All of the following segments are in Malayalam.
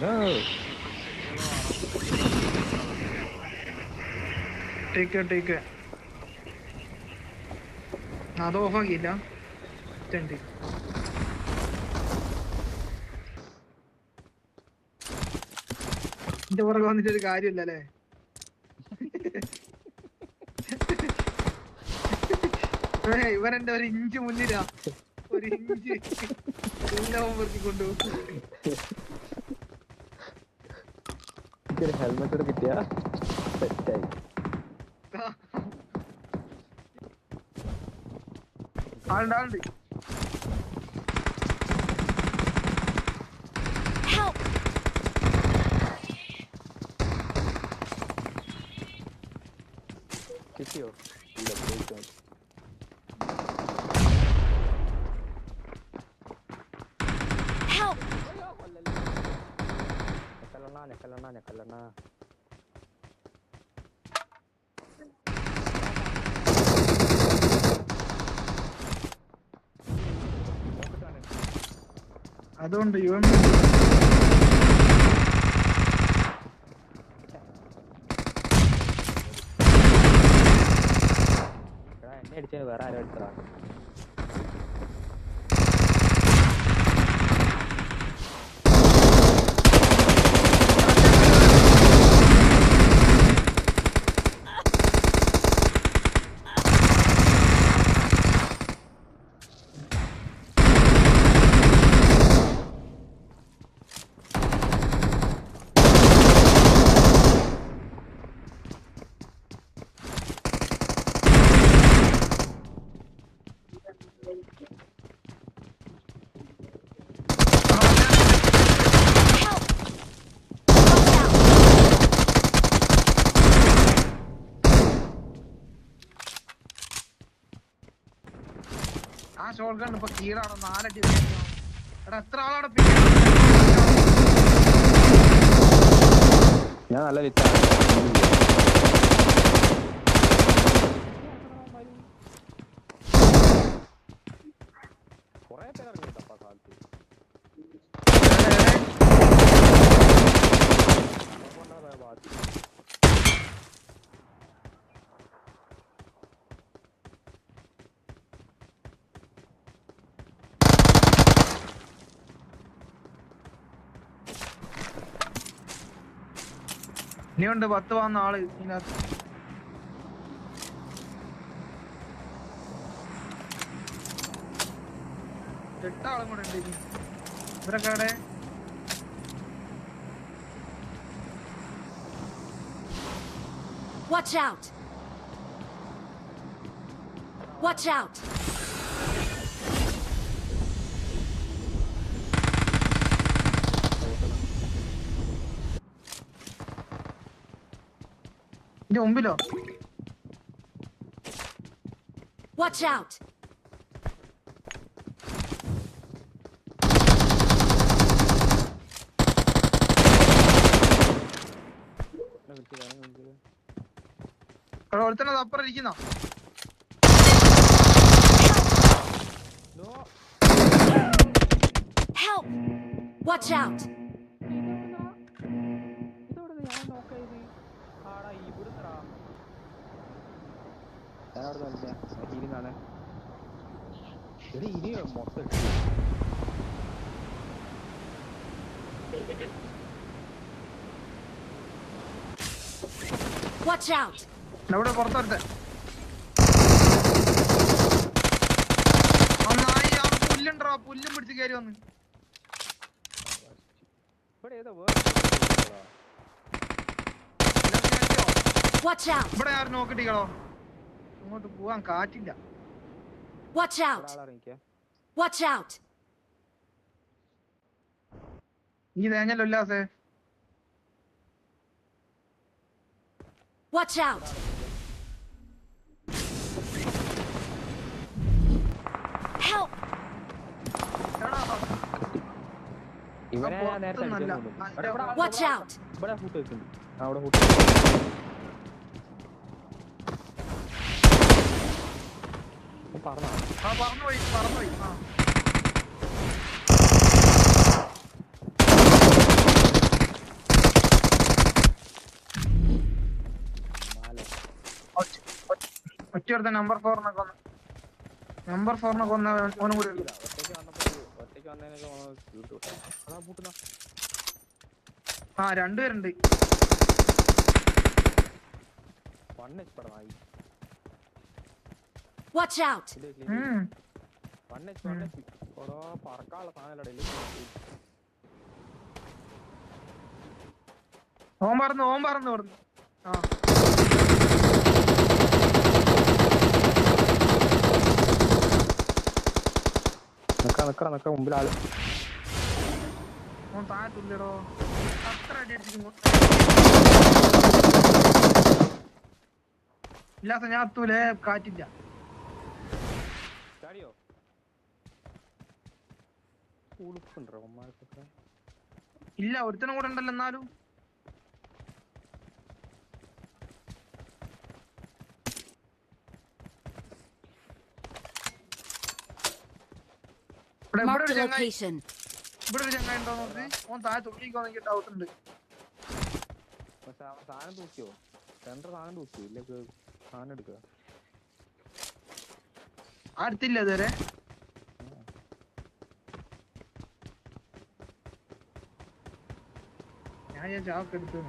No. Take it, take it. അത് ഓഫാക്കിയില്ല. എന്റെ പുറകെ വന്നിട്ടൊരു കാര്യമില്ല അല്ലേ? ഇവരെന്റെ ഒരു ഇഞ്ച് മുന്നിലാ, ഒരു ഇഞ്ച് എല്ലാം പെറുക്കി കൊണ്ടുപോകും. ഹെൽമെറ്റ് കിട്ടിയ സെറ്റായി. ആളുണ്ട്. കിട്ടിയോ? ഇല്ല, പോയിട്ടോ. ഞെക്കല്ലണ്ണ. അതുകൊണ്ട് ഇവൻ എന്നെ അടിച്ചത് വേറെ ആരോ അടിച്ചതാ. ആ ഷോട്ട് ഗൺ ഇപ്പൊ കീഴാണോ 4 അടി. എടാ എത്ര ആളാണ്? ഞാൻ നല്ല വിത്താണ്. കൊറേ പേര് ഇറങ്ങിട്ടപ്പ കാലത്ത്. ഇനിയുണ്ട് 10 വന്ന ആള് ഇതിനകത്ത്. 8 ആളും കൂടെ ഉണ്ട് ഇനി. ഇവരൊക്കെ അവിടെ Watch out! Watch out! ഇതിന്റെ മുമ്പിലോ? Watch out! ഒരുത്തന്നെ അപ്പുറം ഇരിക്കുന്നോ? Help! Watch out! Watch out! ഇവിടെ പുറത്തെടുത്ത് നന്നായി. ആ പുല്ലുണ്ടോ? പുല്ലും പിടിച്ച് കയറി വന്ന്. ഇവിടെ ആരും നോക്കിട്ടികളോ? അങ്ങോട്ട് പോവാൻ കാറ്റില്ല. Watch out! Watch out! നീ തേഞ്ഞല്ലോ ഉല്ലാസേ. Watch out! Help! Watch out! പറന്നുപോയി. ഒറ്റ നമ്പർ 4 കൊന്ന നമ്പർ 4 കൊന്ന ഓനും കൂടി ഉണ്ട്. ഒറ്റയ്ക്ക് വന്നതിനൊക്കെ അതാ പൂട്ടുന്ന ആ രണ്ടുപേരുണ്ട്. Watch out! പറക്കാനുള്ള സാധനം ഓൻ പറന്നു പറഞ്ഞു. ആ നിക്ക മുമ്പിൽ ആള് ഓൻ താഴത്തില്ലടോ. അത്ര അടി അടിച്ചിരിക്കും. ഇല്ലാത്ത ഞാൻ എത്തൂലേ, കാറ്റില്ല. ചാടിയോ ഉളുപ്പുണ്ടോ അമ്മമാർക്കൊക്കെ? ഇല്ല, ഒരുത്തനും കൂടെ ഉണ്ടല്ലോ. എന്നാലും Mark the location. ഇവിടെ ഒരു ചങ്ങായി ഉണ്ടോ നോക്കി. ഓൻ താഴെ തുള്ളിക്കോ, എനിക്ക് ഡൗട്ട് ഉണ്ട്. സാധനം തൂക്കിയോ? സെന്റർ സാധനം തൂക്കിയോ? ഇല്ല, സാധനം എടുക്കുക. അടുത്തില്ല ഇതുവരെ. ഞാൻ ചാവൊക്കെ എടുത്തു.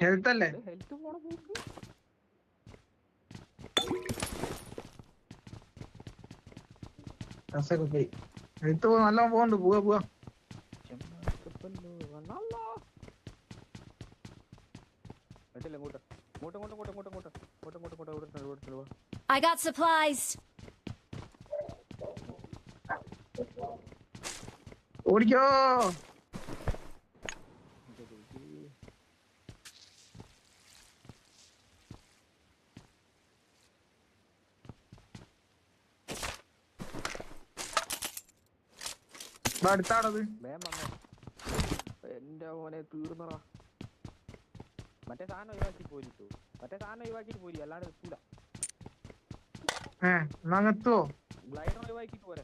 ഹെൽത്ത് അല്ലേ? ഹെൽത്ത് പോണ പോക്ക്. ഹെൽത്ത് നല്ല പോകണ്ട്. പോവാ I got supplies. ഓടിക്കോ. അടുത്താണത്. എന്റെ മോനെ തീർന്നടാ. മറ്റേ സാധനം ഒഴിവാക്കി പോരിട്ടു. പോരി, അല്ലാണ്ട് എത്തൂല. എത്തുവോ? ഗ്ലൈഡർ ഒഴിവാക്കിട്ട് പോരെ.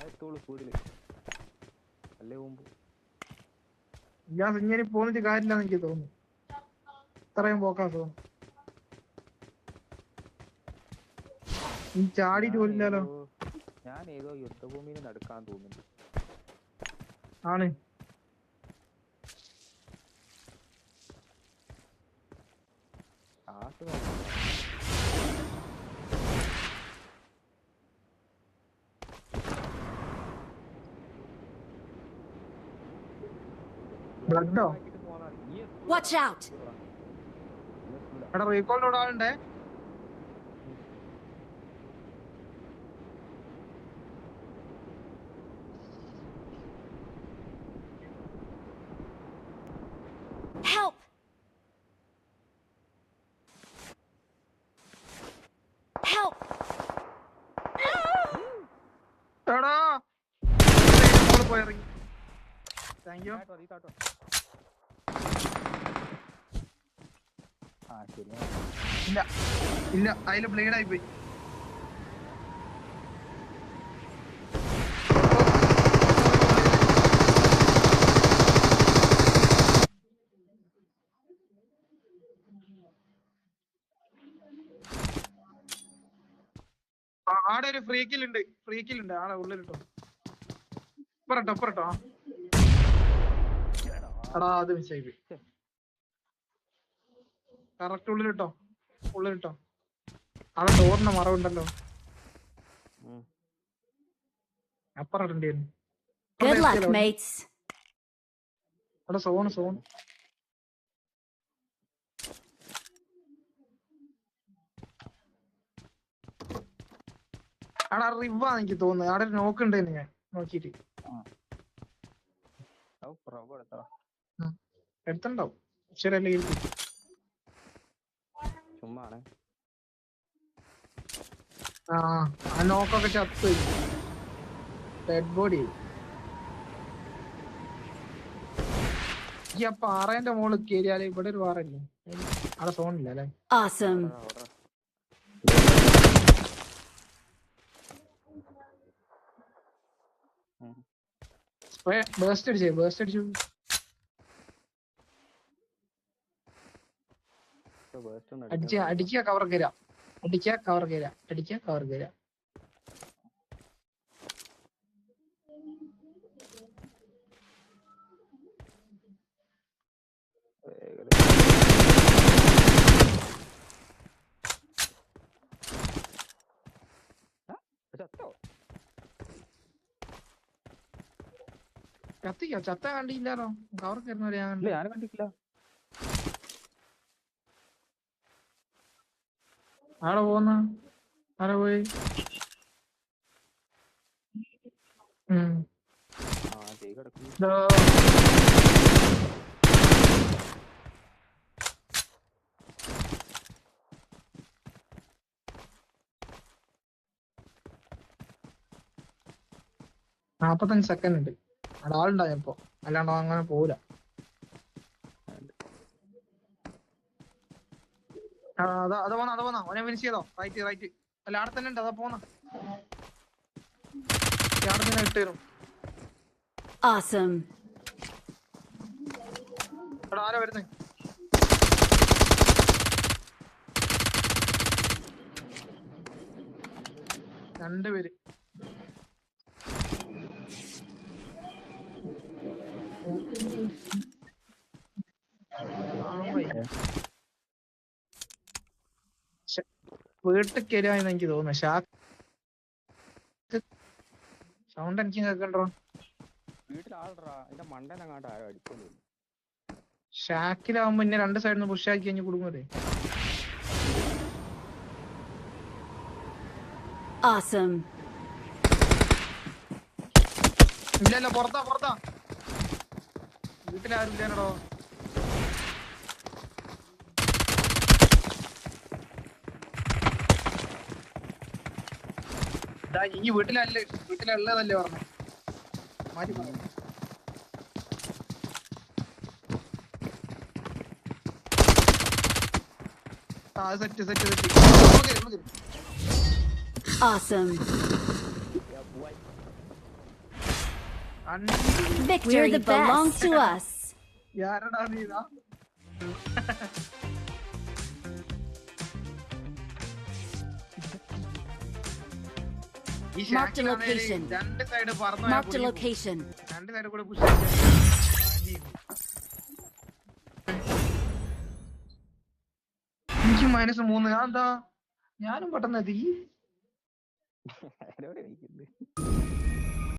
എത്തോളൂ സ്പീഡില്. അല്ലേ മുമ്പ് ഞാൻ ഇങ്ങനെ പോന്നിട്ട് കാര്യമില്ലെന്ന് എനിക്ക് തോന്നുന്നു. ഇത്രയും പോക്കാൻ തോന്നുന്നു. ചാടിട്ട് പോലില്ലല്ലോ. ഞാൻ ഏതോ യുദ്ധഭൂമിയിൽ നടക്കാൻ തോന്നുന്നു. ആണ്. ബ്ലഡോ? Watch out! എടാ റീകോളിനോട് ആളുണ്ടേ. Help! Help! എടാ പോയിറങ്ങി. Thank you. ഇല്ല അതില് ബ്ലേഡ് ആയി പോയി. ആടെ ഒരു ഫ്രീക്കിലുണ്ട് ആടെ ഉള്ളിലിട്ടോ. ഇപ്പറട്ടോ. എടാ അത് മിസ്സായി പോയി. കറക്റ്റ് ഉള്ളിലിട്ടോ. അവിടെ ഡോറിന്റെ മറവുണ്ടല്ലോ. അപ്പറട്ടുണ്ടായിരുന്നു. Good luck, mates. അവിടെ സോൺ. അവിടെ റിവാന്ന് എനിക്ക് തോന്നുന്നു. അവിടെ നോക്കുന്നുണ്ടെന്ന് ഞാൻ നോക്കിട്ട്. എടുത്തുണ്ടാവും. ശരിയല്ലേ? ചുമ്മാണ്. ആ നോക്കൊക്കെ ചത്തു. Dead body. ഈ ആ പാറേന്റെ മുകളിൽ കയറിയാലേ ഇവിടെ ഒരു പാറയില്ലേ അവിടെ സോണില്ല അല്ലേ? Awesome. ബേസ്റ്റ് അടിച്ചു. അടിക്കുക കവർ കയറാ. കത്തിക്കോ ചത്ത കണ്ടില്ലാലോ കവർ കയറുന്നവരെ ഞാൻ കണ്ടിട്ടില്ല. ആടെ പോന്ന ആടെ പോയി. $45 സെക്കൻഡ് ഉണ്ട്. അവിടെ ആളുണ്ടായപ്പോ അല്ലാണ്ട് അങ്ങനെ പോവില്ല. അത് പോന്ന അവനെ ഫിനിഷ് ചെയ്തോ. റൈറ്റ് അല്ല ആടെ തന്നെ ഉണ്ട്. അതാ പോന്ന ആടെ തന്നെ ഇട്ട് തരും. Awesome. അവിടെ ആരാ വരുന്നേ? രണ്ടുപേര്. വീട്ടിൽ കയറിയാന്ന് എനിക്ക് തോന്നുന്നു. സൗണ്ട് എനിക്ക് കേൾക്കണ്ടോ? ഷാക്കിലാവുമ്പോ ഇന്നെ രണ്ട് സൈഡിൽ നിന്ന് പുഷ് ആക്കി കഴിഞ്ഞ് കുടുങ്ങൂലേ? Awesome. ഇല്ലല്ലോ പുറത്താ. വീട്ടിലാരും ഇല്ലാനടോ. ഈ വീട്ടിലുള്ളതല്ലേ പറഞ്ഞേ? മാറ്റി പറഞ്ഞു. Set. Awesome. Victory Victory belongs to us. யாரடா நீதா? Marked a location. രണ്ട് സൈഡ് പറന്നു. Marked a location. രണ്ട് സൈഡ് കൂടെ പുഷ് ആക്കി. എനിക്ക് -3. എന്താ ഞാനും പെട്ടെന്ന് എത്തി.